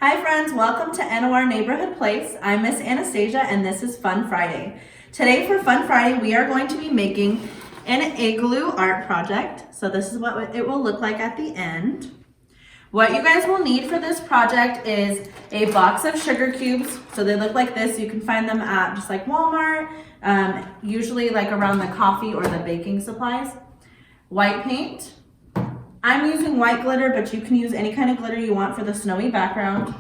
Hi friends, welcome to NOR Neighborhood Place. I'm Miss Anastasia and this is Fun Friday. Today for Fun Friday, we are going to be making an igloo art project. So this is what it will look like at the end. What you guys will need for this project is a box of sugar cubes. So they look like this. You can find them at just like Walmart, usually like around the coffee or the baking supplies. White paint. I'm using white glitter, but you can use any kind of glitter you want for the snowy background.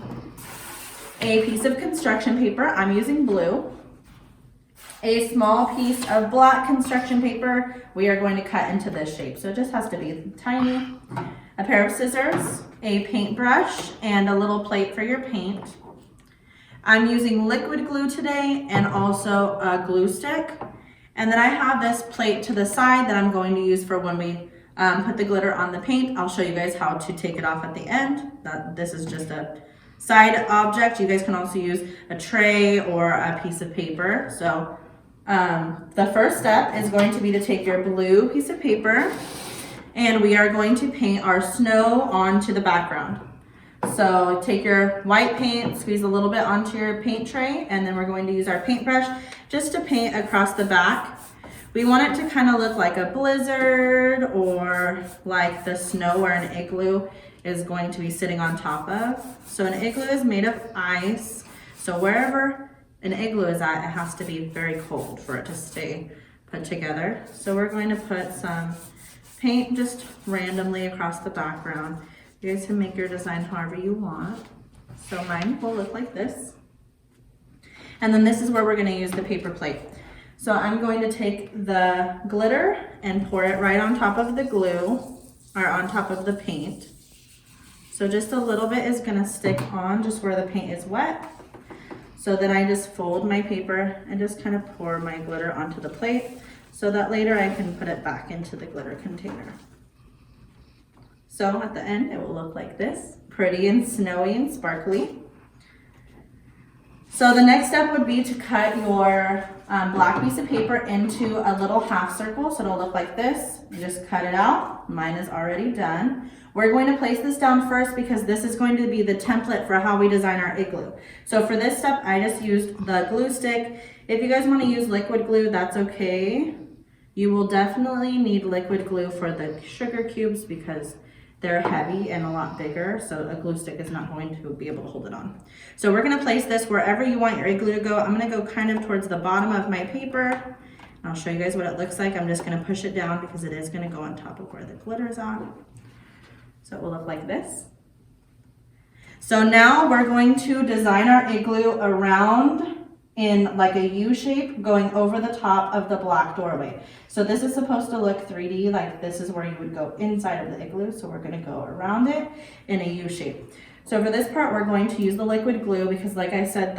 A piece of construction paper, I'm using blue. A small piece of black construction paper, we are going to cut into this shape, so it just has to be tiny. A pair of scissors, a paintbrush, and a little plate for your paint. I'm using liquid glue today and also a glue stick. And then I have this plate to the side that I'm going to use for when we put the glitter on the paint. I'll show you guys how to take it off at the end. This is just a side object. You guys can also use a tray or a piece of paper. So the first step is going to be to take your blue piece of paper and we are going to paint our snow onto the background. So take your white paint, squeeze a little bit onto your paint tray, and then we're going to use our paintbrush just to paint across the back. We want it to kind of look like a blizzard or like the snow where an igloo is going to be sitting on top of. So an igloo is made of ice. So wherever an igloo is at, it has to be very cold for it to stay put together. So we're going to put some paint just randomly across the background. You guys can make your design however you want. So mine will look like this. And then this is where we're going to use the paper plate. So I'm going to take the glitter and pour it right on top of the glue or on top of the paint. So just a little bit is going to stick on just where the paint is wet. So then I just fold my paper and just kind of pour my glitter onto the plate so that later I can put it back into the glitter container. So at the end it will look like this, pretty and snowy and sparkly. So the next step would be to cut your black piece of paper into a little half circle. So it'll look like this. You just cut it out. Mine is already done. We're going to place this down first because this is going to be the template for how we design our igloo. So for this step, I just used the glue stick. If you guys want to use liquid glue, that's okay. You will definitely need liquid glue for the sugar cubes because they're heavy and a lot bigger, so a glue stick is not going to be able to hold it on. So we're going to place this wherever you want your igloo to go. I'm going to go kind of towards the bottom of my paper. I'll show you guys what it looks like. I'm just going to push it down because it is going to go on top of where the glitter is on. So it will look like this. So now we're going to design our igloo around in like a U shape going over the top of the black doorway. So this is supposed to look 3D, like this is where you would go inside of the igloo. So we're gonna go around it in a U shape. So for this part, we're going to use the liquid glue because like I said,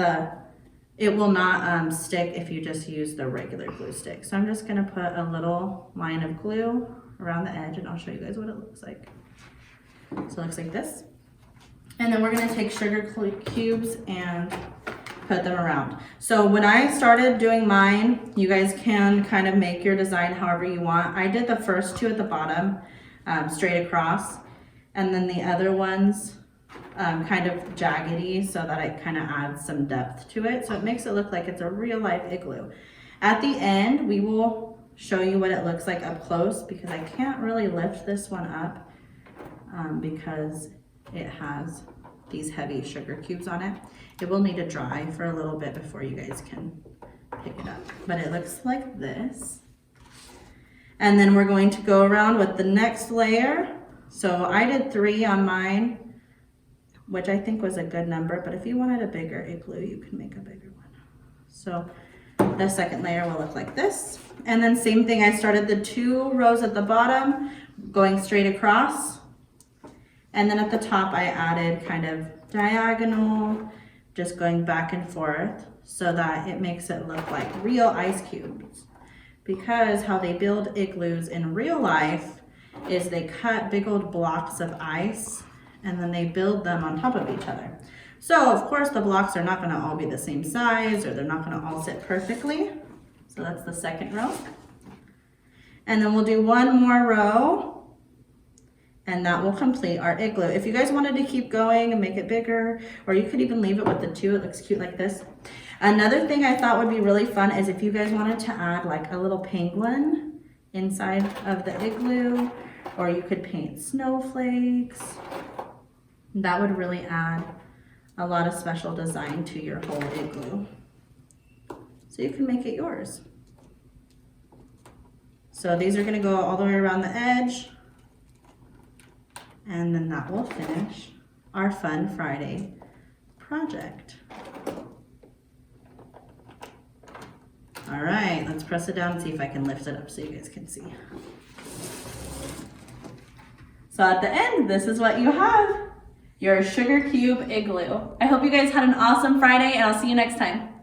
it will not stick if you just use the regular glue stick. So I'm just gonna put a little line of glue around the edge and I'll show you guys what it looks like. So it looks like this. And then we're gonna take sugar cubes and put them around. So when I started doing mine, you guys can kind of make your design however you want. I did the first two at the bottom, straight across, and then the other ones kind of jaggedy so that it kind of adds some depth to it. So it makes it look like it's a real life igloo. At the end, we will show you what it looks like up close because I can't really lift this one up because it has these heavy sugar cubes on it. It will need to dry for a little bit before you guys can pick it up. But it looks like this. And then we're going to go around with the next layer. So I did 3 on mine, which I think was a good number, but if you wanted a bigger igloo, you can make a bigger one. So the second layer will look like this. And then same thing, I started the 2 rows at the bottom, going straight across. And then at the top, I added kind of diagonal, just going back and forth so that it makes it look like real ice cubes. Because how they build igloos in real life is they cut big old blocks of ice and then they build them on top of each other. So of course the blocks are not gonna all be the same size or they're not gonna all sit perfectly. So that's the second row. And then we'll do one more row And that will complete our igloo. If you guys wanted to keep going and make it bigger, or you could even leave it with the two, it looks cute like this. Another thing I thought would be really fun is if you guys wanted to add like a little penguin inside of the igloo, or you could paint snowflakes. That would really add a lot of special design to your whole igloo. So you can make it yours. So these are gonna go all the way around the edge. And then that will finish our Fun Friday project. All right, let's press it down and see if I can lift it up so you guys can see. So at the end, this is what you have, your sugar cube igloo. I hope you guys had an awesome Friday, and I'll see you next time.